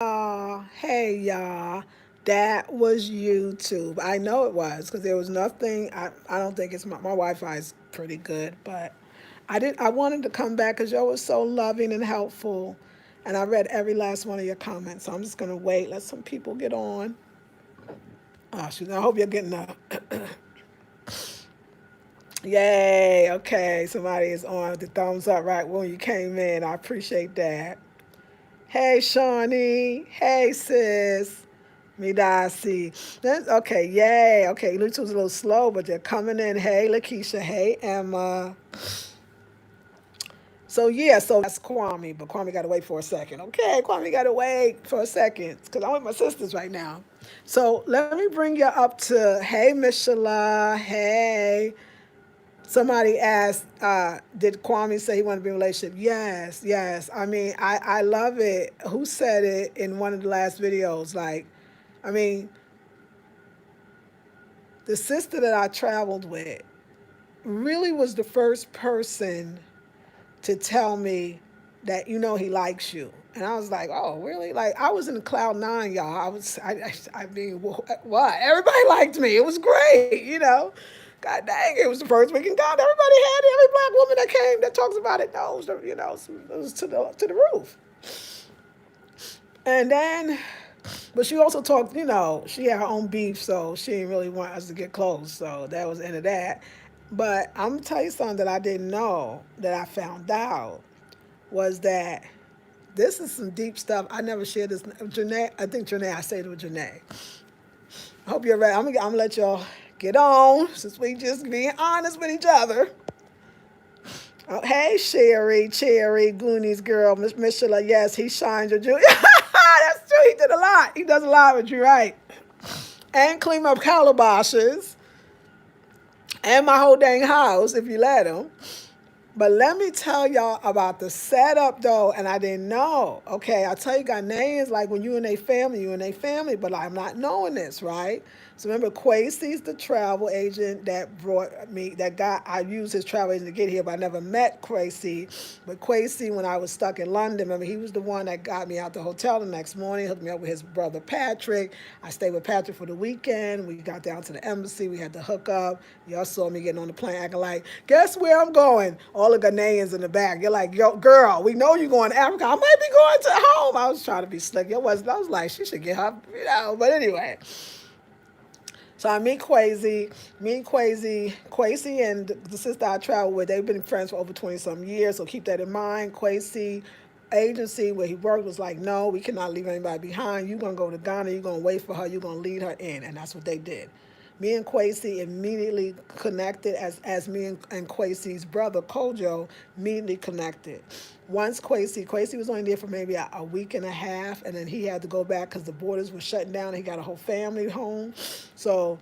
Hey y'all, that was YouTube. I know it was because there was nothing. I don't think it's my Wi-Fi is pretty good, but I wanted to come back because y'all was so loving and helpful, and I read every last one of your comments. So I'm just gonna wait. Let some people get on. Oh shoot! I hope you're getting a yay. Okay, somebody is on with the thumbs up right when you came in. I appreciate that. Hey, Shawnee. Hey, sis. Midasi. That's okay. Yay. Okay, Lucha was a little slow, but they're coming in. Hey, Lakeisha. Hey, Emma. So yeah, so that's Kwame, but Kwame got to wait for a second. Okay, Kwame got to wait for a second because I'm with my sisters right now. So let me bring you up to Hey, Mishala. Hey. Somebody asked, did Kwame say he wanted to be in a relationship? Yes, yes. I mean, I love it. Who said it in one of the last videos? Like, I mean, the sister that I traveled with really was the first person to tell me that he likes you. And I was like, oh, really? Like, I was in cloud nine, y'all. I mean, what? Everybody liked me. It was great. God dang, it was the first weekend. God, everybody had it. Every black woman that came that talks about it knows, it was to the roof. And then, but she also talked, she had her own beef, so she didn't really want us to get close. So that was the end of that. But I'm gonna tell you something that I didn't know that I found out was that this is some deep stuff. I never shared this. Janae, I think Janae, I say it with Janae. I hope you're ready. I'm gonna let y'all get on since we just being honest with each other. Oh, hey, Sherry, Cherry, Goonies girl, Miss Mishela. Yes, he shines your jewelry. That's true. He did a lot. He does a lot, but you're right. And clean up calabashes and my whole dang house if you let him. But let me tell y'all about the setup though, and I didn't know. Okay, I tell you, Ghanaians, like when you and a family, but I'm not knowing this, right? So remember, Quasi's the travel agent that brought me, I used his travel agent to get here, but I never met Quasi. But Quasi, when I was stuck in London, remember, he was the one that got me out the hotel the next morning, hooked me up with his brother Patrick. I stayed with Patrick for the weekend. We got down to the embassy. We had to hook up. Y'all saw me getting on the plane acting like, guess where I'm going? All the Ghanaians in the back. You're like, yo, girl, we know you're going to Africa. I might be going to home. I was trying to be slick. I was like, she should get her. But anyway. So I Quasi and the sister I travel with, they've been friends for over 20 some years. So keep that in mind. Quasi agency where he worked was like, no, we cannot leave anybody behind. You're going to go to Ghana. You're going to wait for her. You're going to lead her in. And that's what they did. Me and Quasi immediately connected as me and Quasi's brother, Kojo, immediately connected. Once Quasi was only there for maybe a week and a half, and then he had to go back because the borders were shutting down. He got a whole family home. So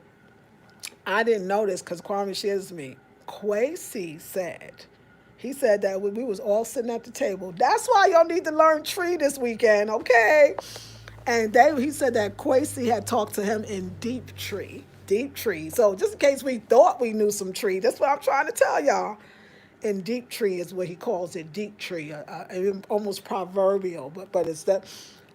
I didn't know this because Kwame shares me. Quasi said, he said that we was all sitting at the table. That's why y'all need to learn tree this weekend, okay? And he said that Quasi had talked to him in deep tree. Deep tree. So just in case we thought we knew some tree, that's what I'm trying to tell y'all. In deep tree is what he calls it, deep tree, almost proverbial, but it's that.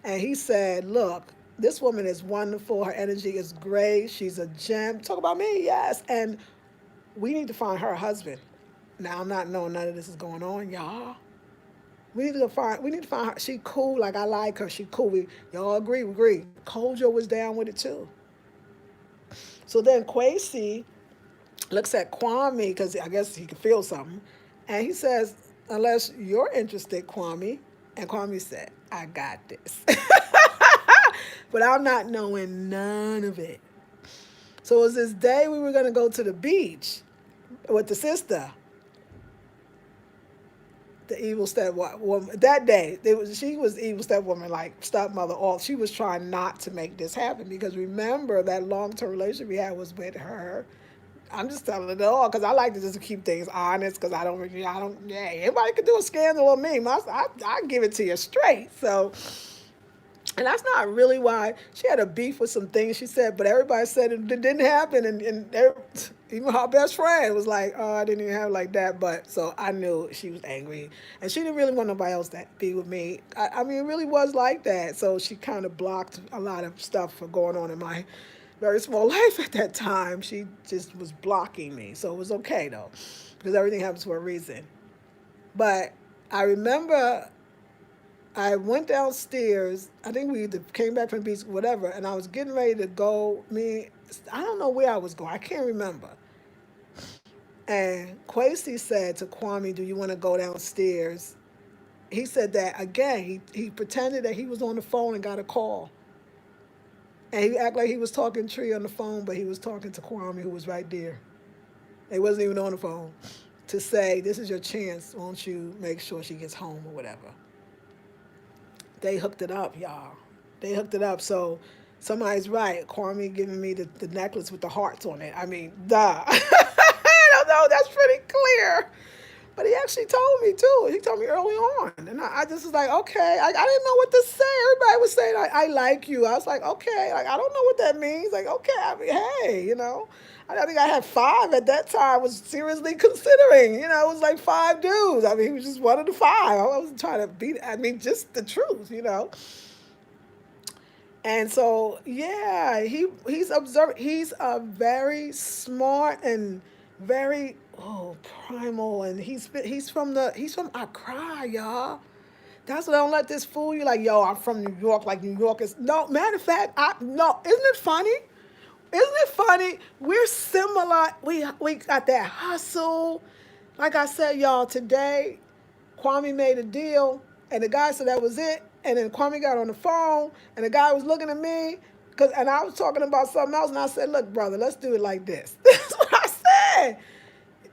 And he said, look, this woman is wonderful. Her energy is great. She's a gem. Talk about me, yes. And we need to find her husband. Now I'm not knowing none of this is going on, y'all. We need to find her. She cool, like I like her. She cool. Y'all agree, we agree. Kojo was down with it too. So then Quasi looks at Kwame because I guess he could feel something. And he says, unless you're interested, Kwame. And Kwame said, I got this. But I'm not knowing none of it. So it was this day we were going to go to the beach with the sister, the evil stepwoman. That day, she was the evil stepwoman, like stepmother. All she was trying not to make this happen because remember that long-term relationship we had was with her. I'm just telling it all because I like to just keep things honest because yeah, everybody could do a scandal on me. I give it to you straight. So And that's not really why she had a beef with some things she said, but everybody said it didn't happen. Even her best friend was like, oh, I didn't even have it like that. But so I knew she was angry. And she didn't really want nobody else to be with me. I mean, it really was like that. So she kind of blocked a lot of stuff for going on in my very small life at that time. She just was blocking me. So it was okay, though, because everything happens for a reason. But I remember I went downstairs. I think we either came back from the beach, whatever, and I was getting ready to go. I don't know where I was going. I can't remember. And Kwesi said to Kwame, "Do you want to go downstairs?" He said that again. He pretended that he was on the phone and got a call, and he acted like he was talking to Tree on the phone, but he was talking to Kwame, who was right there. They wasn't even on the phone to say, "This is your chance. Won't you make sure she gets home or whatever?" They hooked it up, y'all. They hooked it up. So somebody's right. Kwame giving me the necklace with the hearts on it. I mean, duh. I don't know. That's pretty clear. But he actually told me too. He told me early on. And I just was like, okay. I didn't know what to say. Everybody was saying, I like you. I was like, okay. Like, I don't know what that means. Like, okay. I mean, hey, I think I had five at that time. I was seriously considering, it was like five dudes. I mean, he was just one of the five. I wasn't trying to beat it. I mean, just the truth. And so, yeah, he's observant. He's a very smart and very primal, and he's from Accra, y'all. That's what, don't let this fool you. Like, yo, I'm from New York. Like, New York is no. Matter of fact, no. Isn't it funny? Isn't it funny? We're similar. We got that hustle. Like I said, y'all, today, Kwame made a deal, and the guy said that was it. And then Kwame got on the phone, and the guy was looking at me, and I was talking about something else, and I said, "Look, brother, let's do it like this." That's what I said.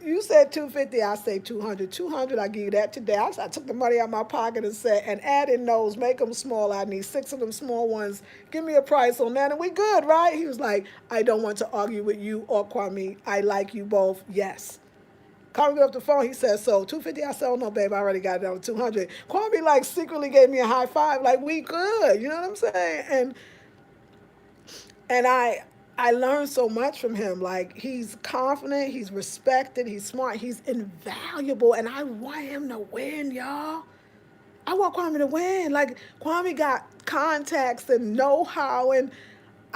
You said 250, I say 200. 200, I give you that today. I took the money out of my pocket and said, and add in those, make them small. I need 6 of them small ones. Give me a price on that, and we good, right? He was like, I don't want to argue with you or Kwame. I like you both. Yes. Kwame got off the phone. He said, so 250. I said, oh no, babe, I already got it down to 200. Kwame like secretly gave me a high five, like we good. You know what I'm saying? And I learned so much from him. Like, he's confident, he's respected, he's smart, he's invaluable, and I want him to win, y'all. I want Kwame to win. Like, Kwame got contacts and know-how, and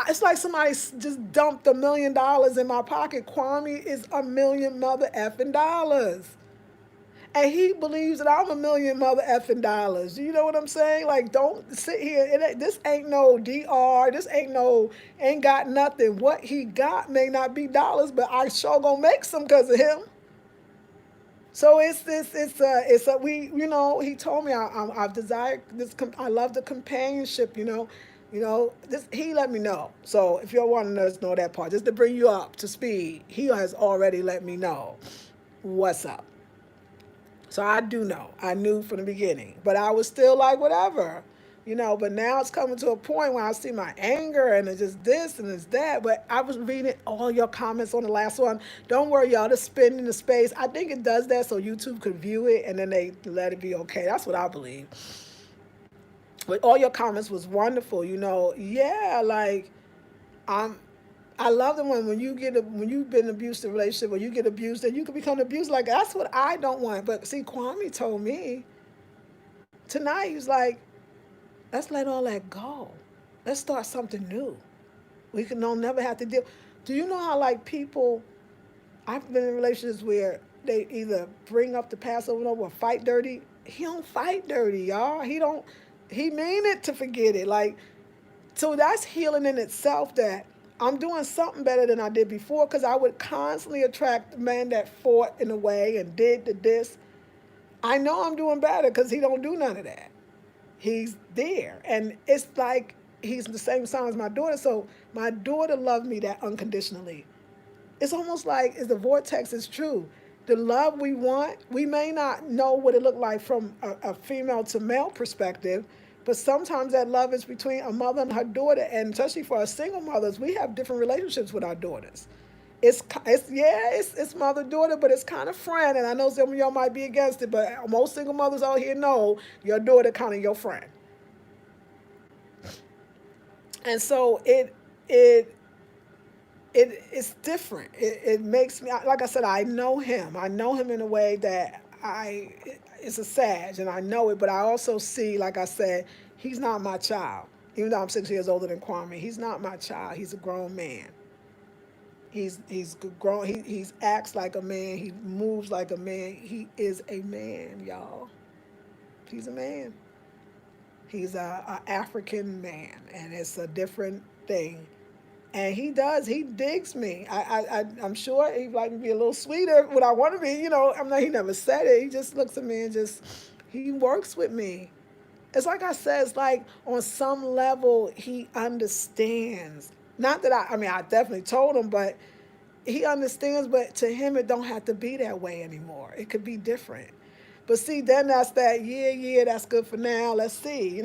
it's like somebody just dumped $1 million in my pocket. Kwame is a million mother effing dollars. And he believes that I'm a million mother effing dollars. You know what I'm saying? Like, don't sit here. This ain't no DR. Ain't got nothing. What he got may not be dollars, but I sure gonna make some because of him. So he told me I've desired this. I love the companionship. This, he let me know. So if you want to know that part, just to bring you up to speed, he has already let me know what's up. So I do know. I knew from the beginning. But I was still like, whatever. But now it's coming to a point where I see my anger and it's just this and it's that. But I was reading all your comments on the last one. Don't worry, y'all. Just spinning the space. I think it does that so YouTube could view it and then they let it be okay. That's what I believe. But all your comments was wonderful. Yeah, like, I'm I love the one when you've been in an abusive relationship or you get abused and you can become abused. Like, that's what I don't want. But see, Kwame told me tonight, he was like, let's let all that go. Let's start something new. We can don't never have to deal. Do you know how, like, people, I've been in relationships where they either bring up the past over and over or fight dirty. He don't fight dirty, y'all. He mean it to forget it. Like, so that's healing in itself, that I'm doing something better than I did before, because I would constantly attract men that fought in a way and did this. I know I'm doing better because he don't do none of that. He's there. And it's like he's the same sign as my daughter. So my daughter loved me that unconditionally. It's almost like, is the vortex is true. The love we want, we may not know what it looked like from a female to male perspective, but sometimes that love is between a mother and her daughter, and especially for our single mothers, we have different relationships with our daughters. It's mother daughter, but it's kind of friend. And I know some of y'all might be against it, but most single mothers out here know your daughter kind of your friend. And so it it's different. It makes me, like I said, I know him. I know him in a way that I it's a Sag, and I know it. But I also see, like I said, he's not my child. Even though I'm 6 years older than Kwame, he's not my child. He's a grown man. He's grown. He's acts like a man. He moves like a man. He is a man, y'all. He's a man. He's a African man, and it's a different thing. And he does. He digs me. I'm sure he'd like me to be a little sweeter. What I want to be, I'm not. He never said it. He just looks at me and just he works with me. It's like I said. It's like on some level he understands. Not that I mean, I definitely told him, but he understands. But to him, it don't have to be that way anymore. It could be different. But see, then that's that. Yeah, yeah, that's good for now. Let's see.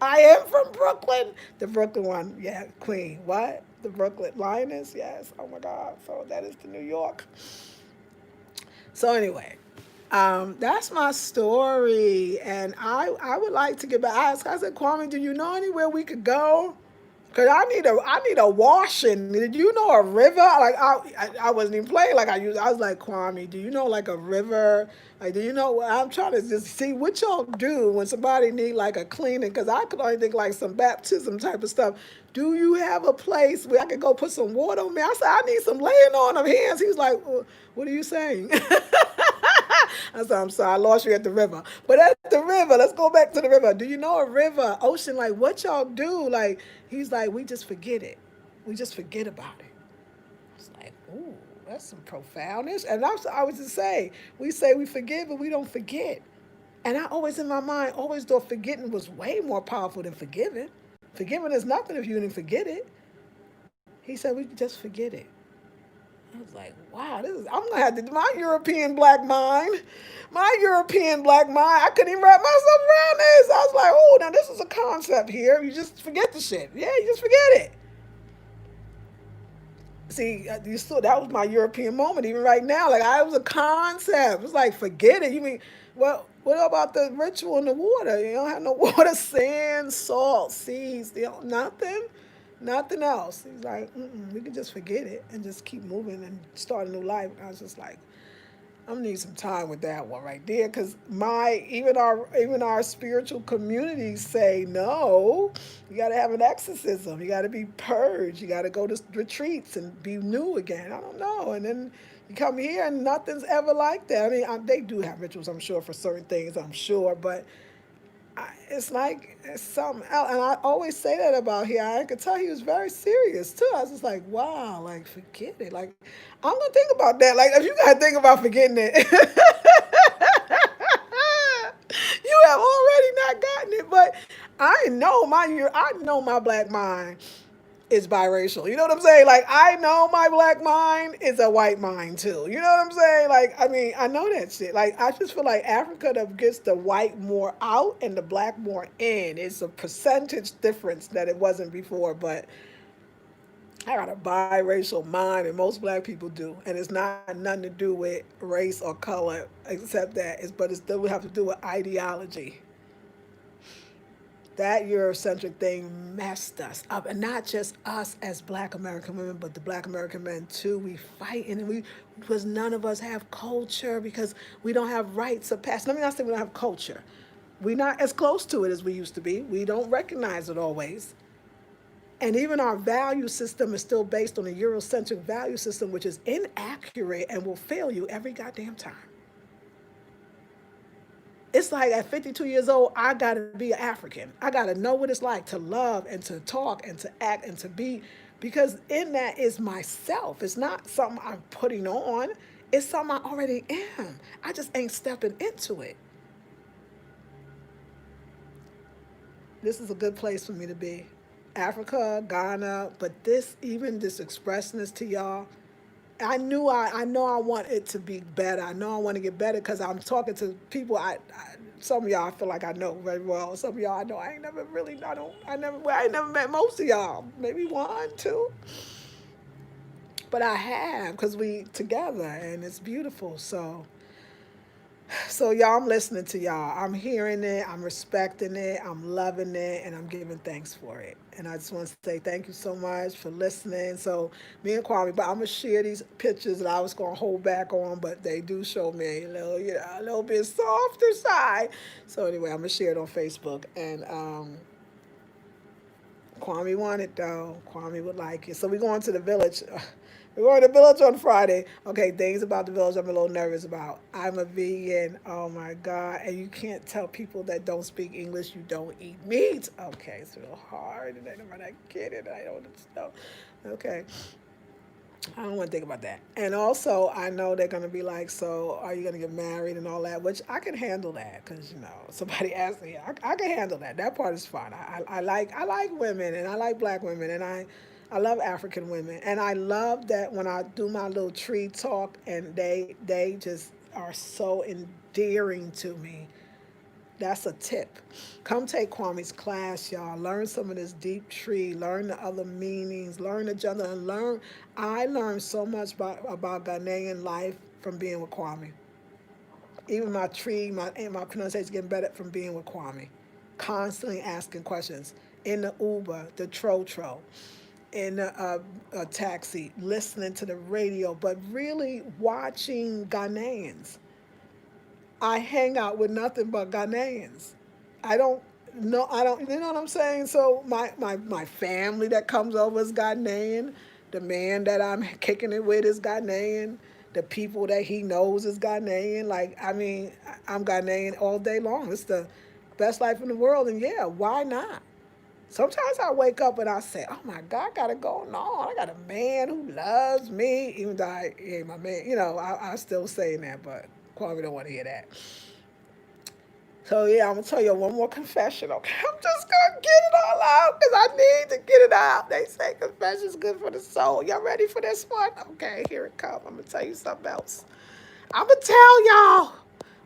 I am from Brooklyn. The Brooklyn one, yeah, Queen. What? The Brooklyn Lioness? Yes. Oh my God. So that is the New York. So anyway, that's my story, and I would like to get back. I said, Kwame, do you know anywhere we could go? Cause I need a washing. Did you know a river? Like I wasn't even playing like I used. I was like, Kwame, do you know like a river? Like, do you know? I'm trying to just see what y'all do when somebody need like a cleaning. Cause I could only think like some baptism type of stuff. Do you have a place where I could go put some water on me? I said I need some laying on of hands. He was like, well, what are you saying? I said, I'm sorry, I lost you at the river. But at the river, let's go back to the river. Do you know a river, ocean, like what y'all do? Like, he's like, we just forget it. We just forget about it. It's like, ooh, that's some profoundness. And I was to say we forgive, but we don't forget. And I always in my mind always thought forgetting was way more powerful than forgiving. Forgiving is nothing if you didn't forget it. He said we just forget it. I was like, wow, I'm gonna have to my European black mind. My European black mind, I couldn't even wrap myself around this. I was like, oh, now this is a concept here. You just forget the shit. Yeah, you just forget it. See, you still that was my European moment. Even right now, like I was a concept. It's like forget it. You mean, well, what about the ritual in the water? You don't have no water, sand, salt, seeds. Nothing, nothing else. He's like, we can just forget it and just keep moving and start a new life. And I was just like, I'm gonna need some time with that one right there, because my even our spiritual communities say no. You got to have an exorcism. You got to be purged. You got to go to retreats and be new again. I don't know. And then you come here and nothing's ever like that. I mean, they do have rituals, I'm sure, for certain things. I'm sure, but it's like it's something else. And I always say that about here. I could tell he was very serious too. I was just like, wow, like forget it. Like I'm gonna think about that. Like if you gotta think about forgetting it, you have already not gotten it. But I know my black mind is biracial. You know what I'm saying? Like I know my black mind is a white mind too. You know what I'm saying? Like I mean, I know that shit. Like I just feel like Africa that gets the white more out and the black more in. It's a percentage difference that it wasn't before, but I got a biracial mind, and most black people do, and it's not nothing to do with race or color, except that it's still have to do with ideology. That Eurocentric thing messed us up, and not just us as Black American women, but the Black American men too. We fighting, and we because none of us have culture because we don't have rites of passage. Let me not say we don't have culture. We're not as close to it as we used to be. We don't recognize it always. And even our value system is still based on a Eurocentric value system, which is inaccurate and will fail you every goddamn time. It's like at 52 years old, I got to be an African. I got to know what it's like to love and to talk and to act and to be, because in that is myself. It's not something I'm putting on. It's something I already am. I just ain't stepping into it. This is a good place for me to be. Africa, Ghana, but even this expressing this to y'all, I know I want it to be better. I know I want to get better because I'm talking to people. Some of y'all I feel like I know very well. Some of y'all I know I ain't never really. I ain't never met most of y'all. Maybe one, two, but I have because we together and it's beautiful. So So y'all, I'm listening to y'all. I'm hearing it. I'm respecting it. I'm loving it, and I'm giving thanks for it. And I just want to say thank you so much for listening. So me and Kwame, but I'm gonna share these pictures that I was gonna hold back on, but they do show me a little, a little bit softer side. So anyway, I'm gonna share it on Facebook, and Kwame wanted though. Kwame would like it. So we're going to the village. We're going to the village on Friday. Okay, things about the village I'm a little nervous about. I'm a vegan. Oh my God. And you can't tell people that don't speak English you don't eat meat. Okay, it's real hard. And I get it. I don't know. Okay. I don't want to think about that. And also, I know they're going to be like, so are you going to get married and all that? Which I can handle that because, somebody asked me. I can handle that. That part is fine. I like women and I like black women and I love African women. And I love that when I do my little tree talk and they just are so endearing to me. That's a tip. Come take Kwame's class, y'all. Learn some of this deep tree. Learn the other meanings. Learn the gender and learn. I learned so much about Ghanaian life from being with Kwame. Even my tree, my pronunciation getting better from being with Kwame. Constantly asking questions in the Uber, the Trotro, in a taxi, listening to the radio, but really watching Ghanaians. I hang out with nothing but Ghanaians. I don't I don't, you know what I'm saying? So my family that comes over is Ghanaian. The man that I'm kicking it with is Ghanaian. The people that he knows is Ghanaian. Like, I mean, I'm Ghanaian all day long. It's the best life in the world. And yeah, why not? Sometimes I wake up and I say, oh my God, I got it going on. I got a man who loves me, even though he ain't my man. I still saying that, but Kwame don't want to hear that. So yeah, I'm gonna tell you one more confession, okay? I'm just gonna get it all out because I need to get it out. They say confession's good for the soul. Y'all ready for this one? Okay, here it comes. I'm gonna tell you something else. I'm gonna tell y'all.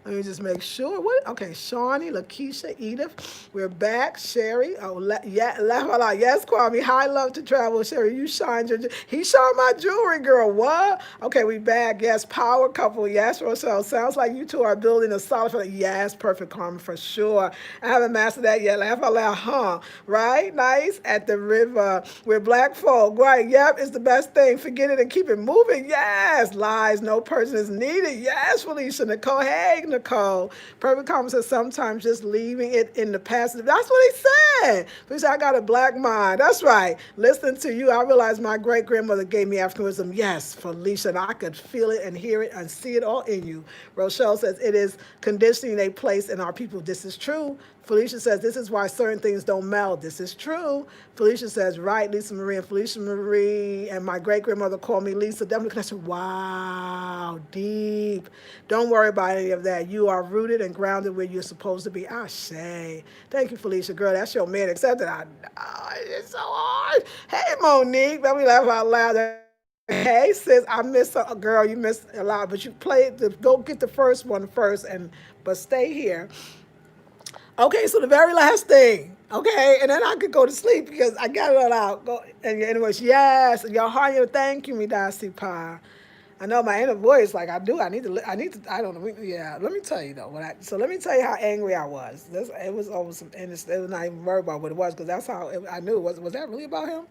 Let me just make sure. What? Okay, Shawnee, Lakeisha, Edith. We're back. Sherry. Oh, yeah, laugh out loud. Yes, Kwame. High love to travel. Sherry, you shine your. He shone my jewelry, girl. What? Okay, we back. Yes, power couple. Yes, Rochelle. Sounds like you two are building a solid. Yes, perfect karma for sure. I haven't mastered that yet. Laugh out loud, huh? Right? Nice. At the river. We're black folk. Right. Yep, it's the best thing. Forget it and keep it moving. Yes. Lies. No person is needed. Yes, Felicia. Nicole. Hey, Nicole. Perfect karma says sometimes just leaving it in the past. That's what he said. Felicia, I got a black mind. That's right. Listening to you, I realized my great grandmother gave me African wisdom. Yes, Felicia. And I could feel it and hear it and see it all in you. Rochelle says it is conditioning they place in our people. This is true. Felicia says this is why certain things don't meld. This is true. Felicia says, right, Lisa Marie and Felicia Marie and my great grandmother called me Lisa. Definitely connection. Wow, deep. Don't worry about any of that. You are rooted and grounded where you're supposed to be. Ashe. Thank you, Felicia. Girl, that's your man. Except that I know it's so hard. Hey, Monique. Let me laugh out loud. Hey, sis, I missed a girl. You missed a lot, but you played. Go get the first one first, but stay here. Okay, so the very last thing. Okay, and then I could go to sleep because I got it all out. Go and anyways, yes, your heart, you thank you, me, Dusty Pie. I know my inner voice, like I do. I need to. I need to. I don't know. Yeah, let me tell you though. So let me tell you how angry I was. It was over some, and it was not even worried about what it was because that's how I knew. Was that really about him?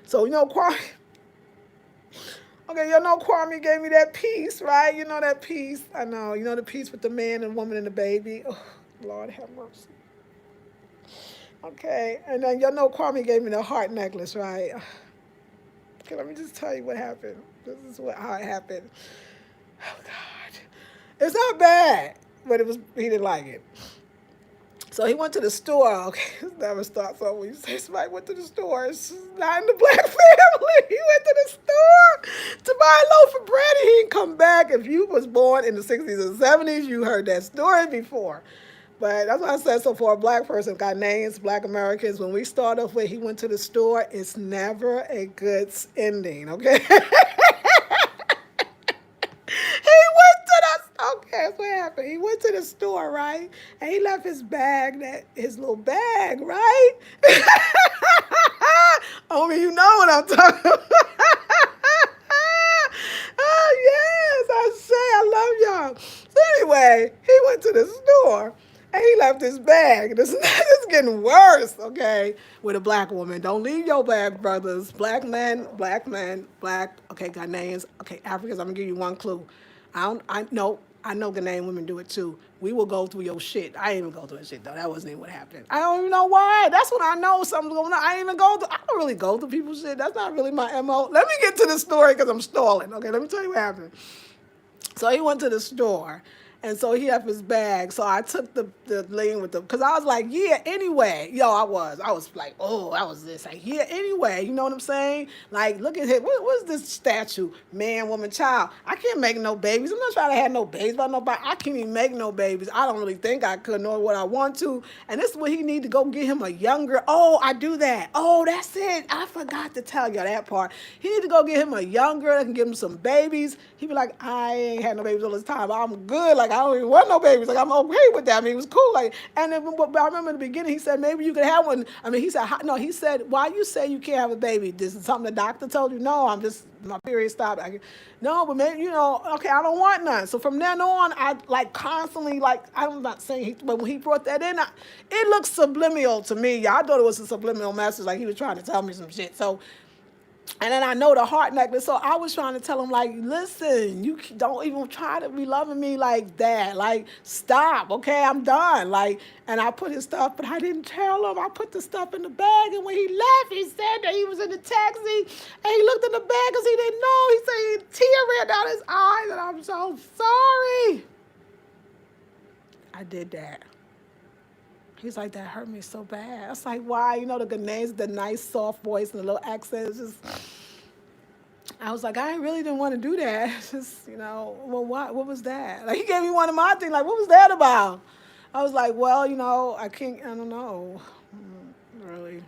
So Kwame. Okay, Kwame gave me that peace, right? You know that peace. I know. You know the peace with the man and woman and the baby. Oh, Lord have mercy. Okay, and then Kwame gave me the heart necklace, right? Okay, let me just tell you what happened. This is how it happened. Oh God, it's not bad, but he didn't like it. So he went to the store. Okay, it never starts off when you say somebody went to the store. It's not in the black family. He went to the store to buy a loaf of bread and he didn't come back. If you was born in the 60s and 70s, you heard that story before. But that's what I said. So for a black person, Ghanaians, black Americans, when we start off with he went to the store, it's never a good ending, okay? Okay, that's what happened. He went to the store, right? And he left his his little bag, right? Only you know what I'm talking about. Oh, yes, I say I love y'all. So anyway, he went to the store and he left his bag. This is getting worse, okay? With a black woman. Don't leave your bag, brothers. Black men, black men, black, okay, Ghanaians, okay, Africans, I'm gonna give you one clue. I know Ghanaian women do it too. We will go through your shit. I didn't even go through that shit though. That wasn't even what happened. I don't even know why. That's when I know something's going on. I didn't even go through. I don't really go through people's shit. That's not really my MO. Let me get to the story because I'm stalling. Okay, let me tell you what happened. So he went to the store, and so he left his bag. So I took the lane with the, because I was like, yeah, anyway. Yo, I was like, oh, I was this. Like, yeah, anyway. You know what I'm saying? Like, look at him. What's this statue? Man, woman, child. I can't make no babies. I'm not trying to have no babies by nobody. I can't even make no babies. I don't really think I could, nor what I want to. And this is what he need to go get him a younger. Oh, I do that. Oh, that's it. I forgot to tell you that part. He need to go get him a younger that can give him some babies. He be like, I ain't had no babies all this time. I'm good. Like, I don't even want no babies. Like, I'm okay with that. I mean, it was cool. Like, and then, but I remember in the beginning, he said, maybe you could have one. I mean, he said, no, he said, why you say you can't have a baby? This is something the doctor told you? No, I'm just, my period stopped. No, but maybe, okay, I don't want none. So from then on, I like constantly, like, I'm not saying, but when he brought that in, it looked subliminal to me. I thought it was a subliminal message. Like, he was trying to tell me some shit. So, and then I know the heart necklace. So I was trying to tell him, like, listen, you don't even try to be loving me like that. Like, stop, okay? I'm done. Like, and I put his stuff, but I didn't tell him. I put the stuff in the bag, and when he left, he said that he was in the taxi, and he looked in the bag because he didn't know. He said a tear ran down his eyes, and I'm so sorry. I did that. He's like, that hurt me so bad. I was like, why? You know, the Ghanaians, the nice, soft voice and the little accent. It's just, I was like, I really didn't want to do that. It's just, well, what was that? Like, he gave me one of my things. Like, what was that about? I was like, well, I don't know, really.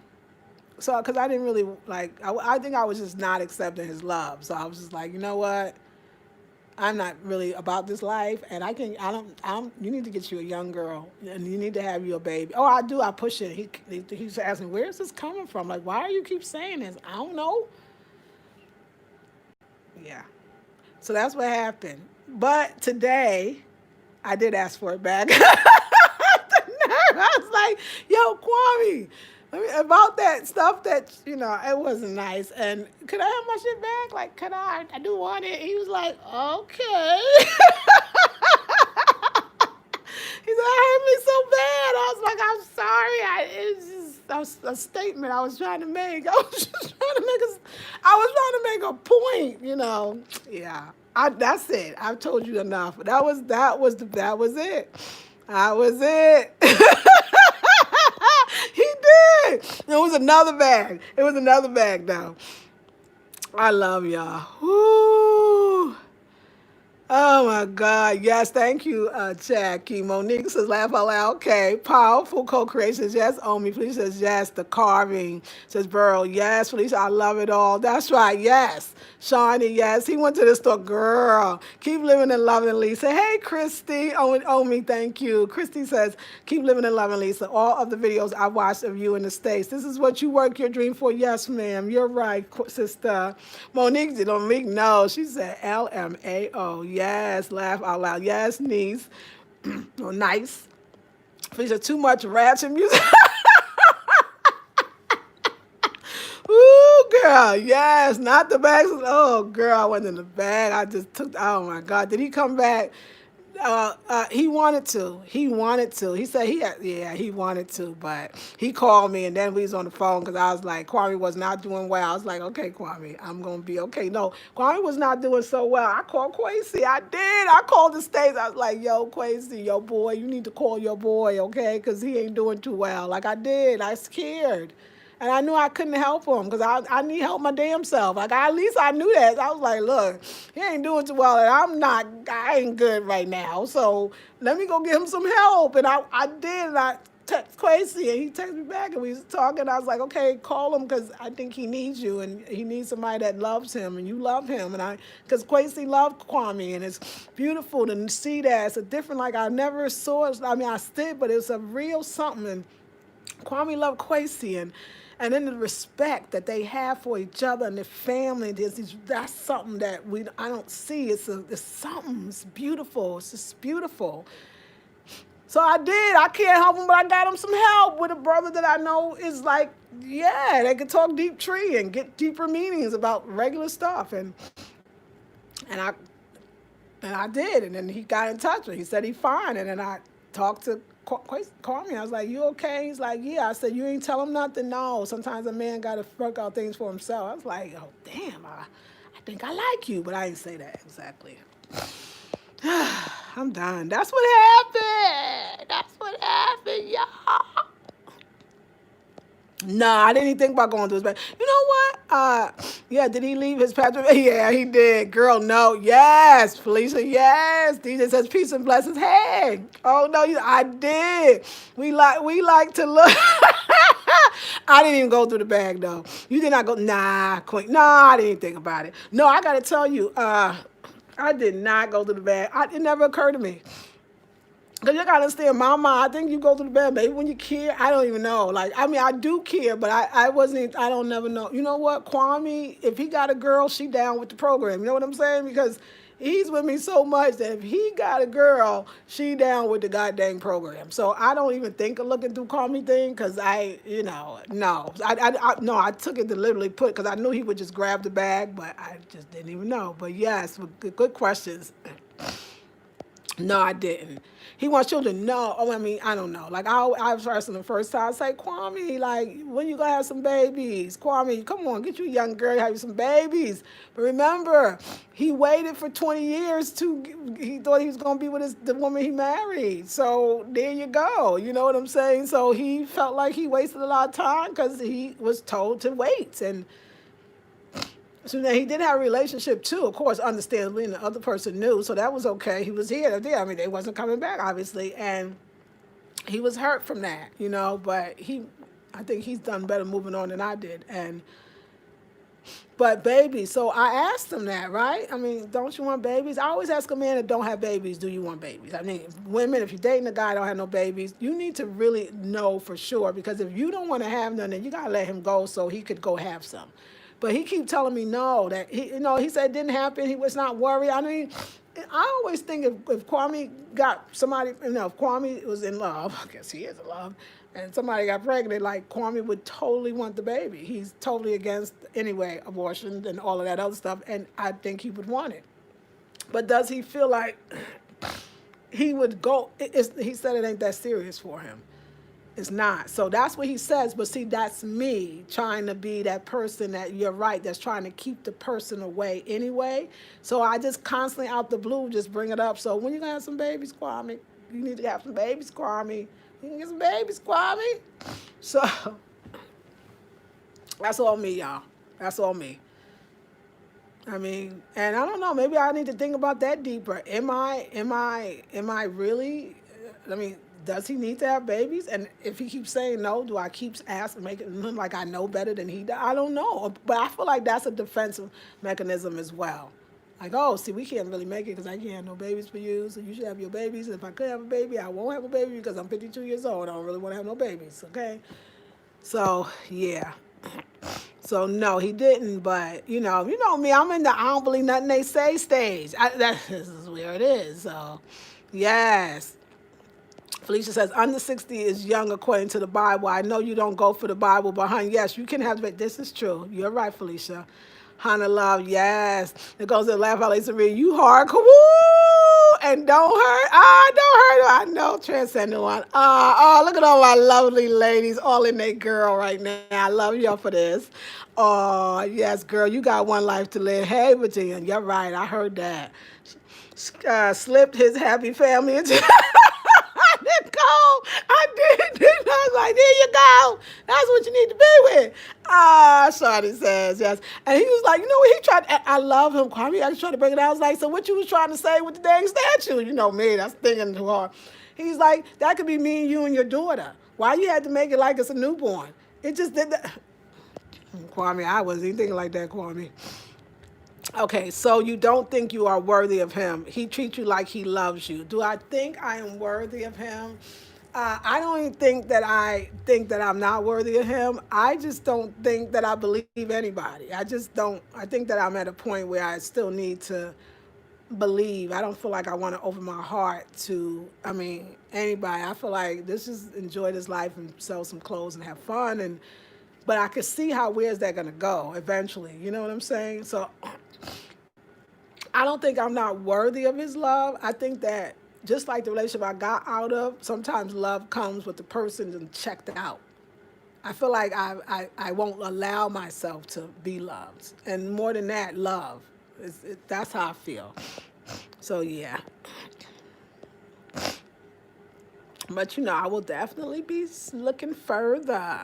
So, because I didn't really, like, I think I was just not accepting his love. So I was just like, you know what? I'm not really about this life, and you need to get you a young girl, and you need to have you a baby. Oh, I do. I push it. He's asking, where is this coming from? Like, why do you keep saying this? I don't know. Yeah. So that's what happened. But today, I did ask for it back. I was like, yo, Kwame, about that stuff that, it wasn't nice. And could I have my shit back? Like, could I? I do want it. He was like, okay. He said, I hurt me so bad. I was like, I'm sorry. It was just a statement I was trying to make. I was trying to make a point, Yeah. That's it. I've told you enough. That was it. That was it. He did. It was another bag. Though. I love y'all. Woo. Oh my God. Yes, thank you, Jackie. Monique says, laugh out loud. Okay. Powerful co-creations. Yes, Omi. Felicia says, yes. The carving. Says Burl. Yes, Felicia, I love it all. That's right. Yes. Shawnee, yes. He went to the store. Girl. Keep living and loving, Lisa. Hey, Christy. Omi, thank you. Christy says, keep living and loving, Lisa. All of the videos I watched of you in the States. This is what you work your dream for. Yes, ma'am. You're right, sister. Monique, no. She said LMAO. Yes, laugh out loud. Yes, niece. Oh, nice. Felicia, too much ratchet music. Ooh, girl, yes, not the bags. Oh, girl, I went in the bag. I just took, oh my God. Did he come back? He wanted to. He said he wanted to, but he called me and then we was on the phone because I was like, Kwame was not doing well. I was like, okay, Kwame, I'm going to be okay. No, Kwame was not doing so well. I called Kwesi. I did. I called the States. I was like, yo, Kwesi, yo, boy, you need to call your boy, okay? Because he ain't doing too well. Like I did. I scared. And I knew I couldn't help him because I need help my damn self. Like, at least I knew that. I was like, look, he ain't doing too well, and I ain't good right now. So let me go get him some help. And I did, and I text Quasi, and he texted me back, and we was talking. I was like, okay, call him because I think he needs you, and he needs somebody that loves him, and you love him. And because Quasi loved Kwame, and it's beautiful to see that. It's a different, like, I never saw it. I mean, I did, but it's a real something. And Kwame loved Quasi, and then the respect that they have for each other and their family, that's something that I don't see. It's something. It's beautiful. It's just beautiful. So I did. I can't help him, but I got him some help with a brother that I know is like, yeah, they can talk deep tree and get deeper meanings about regular stuff. And I did. And then he got in touch with me. He said he's fine. And then I talked to Kwame. I was like, you okay? He's like, yeah. I said, you ain't tell him nothing? No. Sometimes a man got to work out things for himself. I was like, oh, damn. I think I like you. But I didn't say that exactly. I'm done. That's what happened. That's what happened, y'all. No, I didn't even think about going to his bed. You know what? Yeah, did he leave his pastor? Yeah, he did. Girl, no. Yes, Felicia, yes. DJ says peace and blessings. Hey. Oh no, I did. We like to look. I didn't even go through the bag though. You did not go. Nah, Queen. No, I didn't think about it. No, I gotta tell you, I did not go through the bag. It never occurred to me. Because you got to understand, mama, I think you go to the bed, maybe when you care, I don't even know. Like, I mean, I do care, but I wasn't, I don't never know. You know what, Kwame, if he got a girl, she down with the program. You know what I'm saying? Because he's with me so much that if he got a girl, she down with the goddamn program. So I don't even think of looking through Kwame thing because no. No, I took it to literally put, because I knew he would just grab the bag, but I just didn't even know. But yes, good questions. No, I didn't. He wants children. No, oh, I mean, I don't know. Like I was asking the first time. I say, Kwame, like, when you gonna have some babies? Kwame, come on, get you a young girl, have you some babies. But remember, he waited for 20 years he thought he was gonna be with the woman he married. So there you go. You know what I'm saying? So he felt like he wasted a lot of time because he was told to wait. And so then he did have a relationship too, of course, understandably, and the other person knew, so that was okay. He was here, there. I mean, they wasn't coming back, obviously, and he was hurt from that, But I think he's done better moving on than I did. But babies, so I asked him that, right? I mean, don't you want babies? I always ask a man that don't have babies, do you want babies? I mean, women, if you're dating a guy that don't have no babies, you need to really know for sure, because if you don't want to have none, then you gotta let him go so he could go have some. But he keep telling me no, that he said it didn't happen. He was not worried. I mean, I always think if Kwame got somebody, if Kwame was in love, I guess he is in love, and somebody got pregnant, like Kwame would totally want the baby. He's totally against, anyway, abortion and all of that other stuff, and I think he would want it. But does he feel like he would go? He said it ain't that serious for him. It's not. So that's what he says. But see, that's me trying to be that person that you're right, that's trying to keep the person away anyway. So I just constantly out the blue just bring it up. So when you going to have some babies, Kwame? You need to have some babies, Kwame. You can get some babies, Kwame. So that's all me, y'all. That's all me. I mean, and I don't know, maybe I need to think about that deeper. Am I really, I mean, does he need to have babies? And if he keeps saying no, do I keep asking, making him like I know better than he does? I don't know. But I feel like that's a defensive mechanism as well. Like, oh, see, we can't really make it because I can't have no babies for you, so you should have your babies. If I could have a baby, I won't have a baby because I'm 52 years old. I don't really want to have no babies, okay? So, yeah. So, no, he didn't, but, you know me, I'm in the I don't believe nothing they say stage. This is where it is, so, yes. Felicia says, under 60 is young according to the Bible. I know you don't go for the Bible, but, honey, yes, you can have, this is true. You're right, Felicia. Hannah Love, yes. It goes to laugh out, Elayseah, you hardcore, woo! And don't hurt, don't hurt. I know, transcendent one. Look at all my lovely ladies, all in their girl right now. I love y'all for this. Oh, yes, girl, you got one life to live. Hey, Virginia, you're right, I heard that. Slipped his happy family into... I didn't go. I did. I was like, there you go. That's what you need to be with. Shawty says, yes. And he was like, you know what? He tried, I love him. Kwame actually tried to bring it out. I was like, so what you was trying to say with the dang statue? You know me, that's thinking too hard. He's like, that could be me and you and your daughter. Why you had to make it like it's a newborn? It just did that. Kwame, I wasn't even thinking like that, Kwame. Okay, so you don't think you are worthy of him. He treats you like he loves you. Do I think I am worthy of him? I don't even think that I'm not worthy of him. I just don't think that I believe anybody. I just don't. I think that I'm at a point where I still need to believe. I don't feel like I want to open my heart to, anybody. I feel like this is enjoy this life and sell some clothes and have fun. But I could see how where's that gonna go eventually. You know what I'm saying? So I don't think I'm not worthy of his love. I think that just like the relationship I got out of, sometimes love comes with the person and checked out. I feel like I won't allow myself to be loved. And more than that, love. That's how I feel. So, yeah. But, I will definitely be looking further.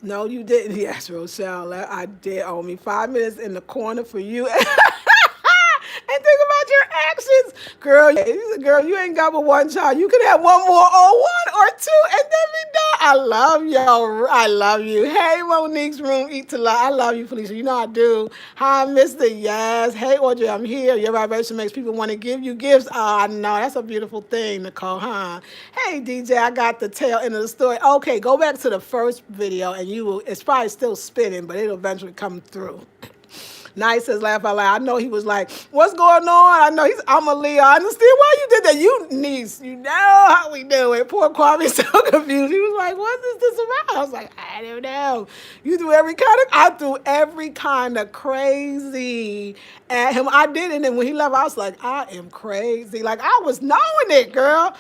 No, you didn't. Yes, Rochelle. I did owe me 5 minutes in the corner for you. And think about your actions. Girl, you ain't got but one child. You can have one more or one or two and then be done. I love y'all. I love you. Hey, Monique's room, eat to love. I love you, Felicia. You know I do. Hi, Mr. Yes. Hey, Audrey, I'm here. Your vibration makes people want to give you gifts. Oh, I know. That's a beautiful thing, Nicole, huh? Hey, DJ, I got the tail end of the story. Okay, go back to the first video and it's probably still spinning, but it'll eventually come through. Nice says laugh out loud. I know he was like, what's going on? I know I'm a Leo. I understand why you did that. You niece, you know how we do it. Poor Kwame so confused. He was like, what is this about? I was like, I don't know. I threw every kind of crazy at him. I did, and then when he left, I was like, I am crazy. Like I was knowing it, girl.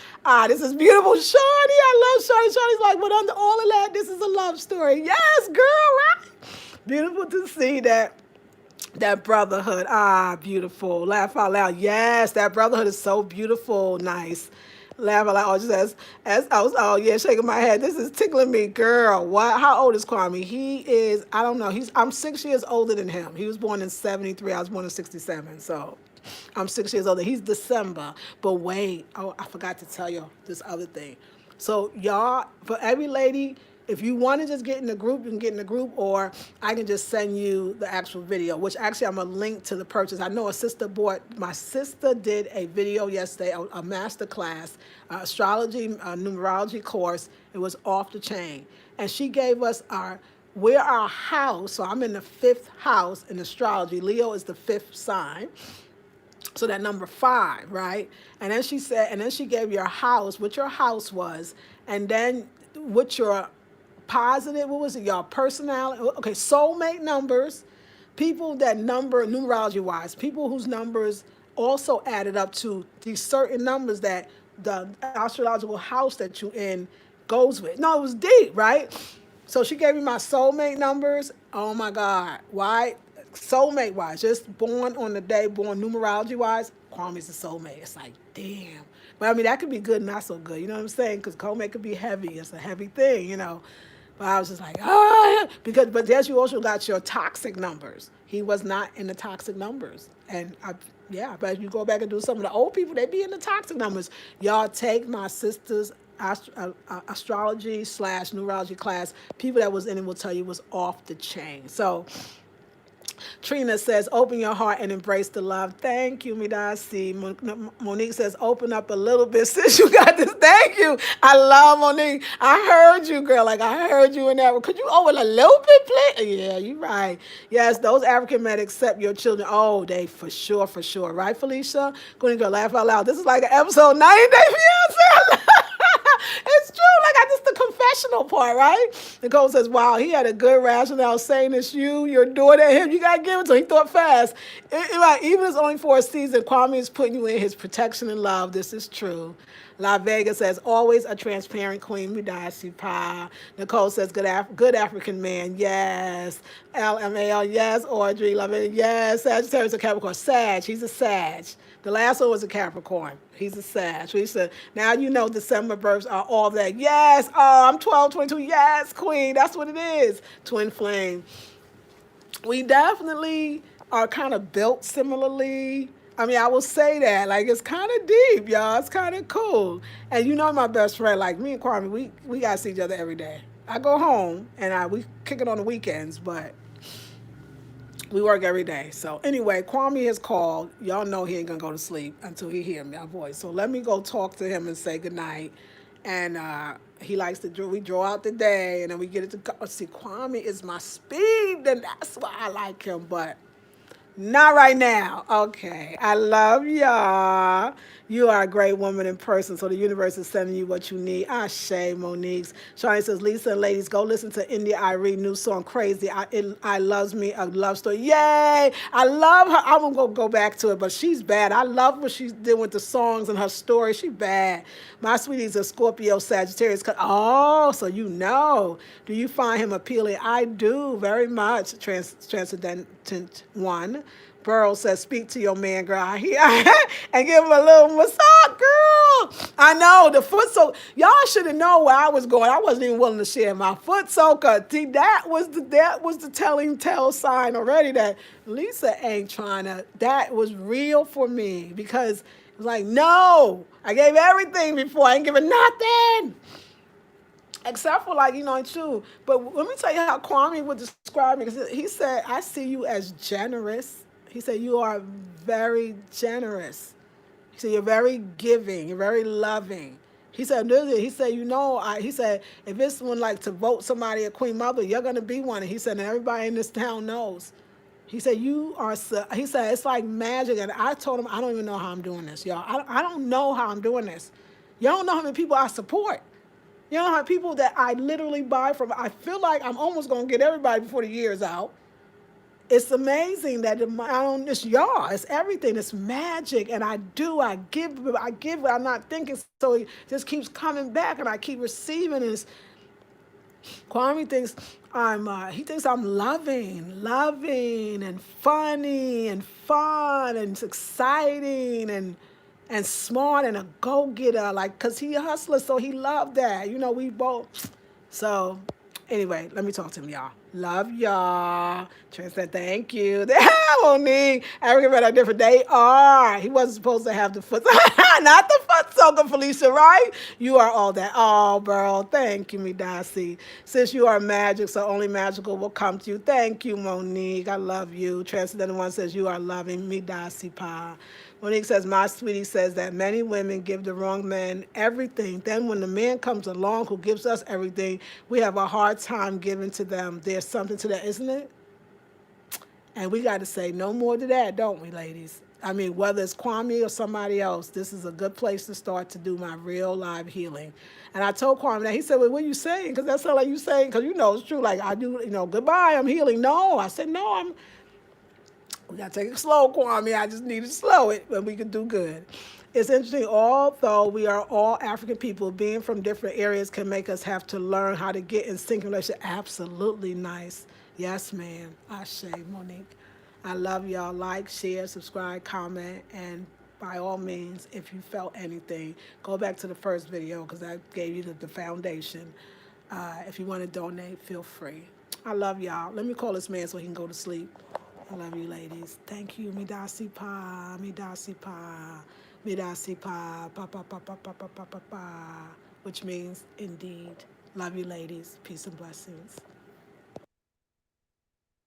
This is beautiful. Shorty, I love Shorty. Shorty's like, but under all of that, this is a love story. Yes, girl, right? Beautiful to see that brotherhood. Beautiful. Laugh out loud. Yes, that brotherhood is so beautiful. Nice. Laugh out loud. Oh, just as I was, oh yeah, shaking my head. This is tickling me, girl. What? How old is Kwame? He is, I don't know. I'm 6 years older than him. He was born in 73. I was born in 67. So I'm 6 years older. He's December. But wait, oh, I forgot to tell you this other thing. So y'all, for every lady, if you want to just get in the group, you can get in the group, or I can just send you the actual video, which actually I'm going to link to the purchase. I know my sister did a video yesterday, a masterclass, astrology, numerology course. It was off the chain. And she gave us we're our house. So I'm in the fifth house in astrology. Leo is the fifth sign. So that number 5, right? And then she gave your house, what your house was, and then what your positive, what was it, your personality, okay, soulmate numbers, people that number, numerology wise, people whose numbers also added up to these certain numbers that the astrological house that you in goes with. No, it was deep, right? So she gave me my soulmate numbers. Oh my God. Why? Soulmate wise, just born on the day, born numerology wise, Kwame's a soulmate. It's like, damn. But I mean, that could be good, not so good. You know what I'm saying? Because soulmate could be heavy. It's a heavy thing. But I was just like, but there's you also got your toxic numbers. He was not in the toxic numbers. But you go back and do some of the old people, they be in the toxic numbers. Y'all take my sister's astrology / numerology class. People that was in it will tell you it was off the chain. So Trina says, open your heart and embrace the love. Thank you, Midasi. Monique says, open up a little bit, sis. You got this. Thank you. I love Monique. I heard you, girl. Like, I heard you in that. Could you open a little bit, please? Yeah, you're right. Yes, those African men accept your children. Oh, they for sure. Right, Felicia? Go ahead and go laugh out loud. This is like an episode 90 Day Fiance. It's true. Like just the confessional part, right? Nicole says, wow, he had a good rationale saying it's you, your daughter, and him. You got to give it to him. He thought fast. Right, even if it's only for a season, Kwame is putting you in his protection and love. This is true. La Vega says, always a transparent queen. Mudasi Pa. Nicole says, good African man. Yes. LMAL, yes. Audrey, La Vega, yes. Sagittarius, a Capricorn. Sag, he's a Sag. The last one was a Capricorn. He's a Sag. He said, now you know December births are all that. Yes. Oh, I'm 12, 22. Yes, queen. That's what it is. Twin flame. We definitely are kind of built similarly. I mean, I will say that. Like, it's kind of deep, y'all. It's kind of cool. And you know my best friend, like me and Kwame, we got to see each other every day. I go home, and we kick it on the weekends, but we work every day. So anyway, Kwame has called. Y'all know he ain't going to go to sleep until he hear my voice. So let me go talk to him and say goodnight. And he likes to draw. We draw out the day, and then we get it to go. See, Kwame is my speed, and that's why I like him. But Not right now. Okay. I love y'all. You are a great woman in person, so the universe is sending you what you need. Ashe, Monique. Shawnee says, Lisa and ladies, go listen to India Irene new song, Crazy. I loves me a love story. Yay! I love her. I'm going to go back to it, but she's bad. I love what she's doing with the songs and her story. She bad. My sweetie's a Scorpio Sagittarius. Oh, so you know. Do you find him appealing? I do very much. Transcendent one. Burl says, speak to your man, girl. And give him a little massage, girl. I know the foot soak. Y'all should have known where I was going. I wasn't even willing to share my foot soaker. See, that was the telling tell sign already that Lisa ain't trying to. That was real for me because it was like, no, I gave everything before. I ain't giving nothing. Except for like, too. But let me tell you how Kwame would describe me. Because he said, I see you as generous. He said, you are very generous. He said, you're very giving. You're very loving. He said, he said, if it's one like to vote somebody a queen mother, you're going to be one. And he said, and everybody in this town knows. He said, he said, it's like magic. And I told him, I don't even know how I'm doing this, y'all. I don't know how I'm doing this. Y'all don't know how many people I support. You know how people that I literally buy from, I feel like I'm almost going to get everybody before the year is out. It's amazing that it's y'all, it's everything, it's magic. And I give, I'm not thinking. So it just keeps coming back and I keep receiving. And Kwame thinks he thinks I'm loving and funny and fun and it's exciting and smart and a go-getter, like, cause he a hustler, so he loved that. We both. So, anyway, let me talk to him, y'all. Love y'all. Trent said, thank you. They Monique. African men are different. They are. He wasn't supposed to have the foot. Not the foot soaker, Felicia, right? You are all that. Oh, bro. Thank you, me, Darcy. Since you are magic, so only magical will come to you. Thank you, Monique. I love you. Transcendental one says, you are loving me, Darcy Pa. Monique says, my sweetie says that many women give the wrong man everything. Then when the man comes along who gives us everything, we have a hard time giving to them. There's something to that, isn't it? And we got to say no more to that, don't we, ladies? I mean, whether it's Kwame or somebody else, this is a good place to start to do my real live healing. And I told Kwame that. He said, well, what are you saying? Because that sounds like you saying, because it's true. Like, I do, goodbye, I'm healing. No, I said, no, we got to take it slow, Kwame. I just need to slow it, but we can do good. It's interesting, although we are all African people, being from different areas can make us have to learn how to get in sync relationship. Absolutely nice. Yes, ma'am. Ashe, Monique. I love y'all. Like, share, subscribe, comment, and by all means, if you felt anything, go back to the first video because I gave you the foundation. If you want to donate, feel free. I love y'all. Let me call this man so he can go to sleep. I love you, ladies. Thank you. Midasi pa, midasi pa, midasi pa, pa pa pa pa pa pa pa pa pa, which means indeed. Love you, ladies. Peace and blessings.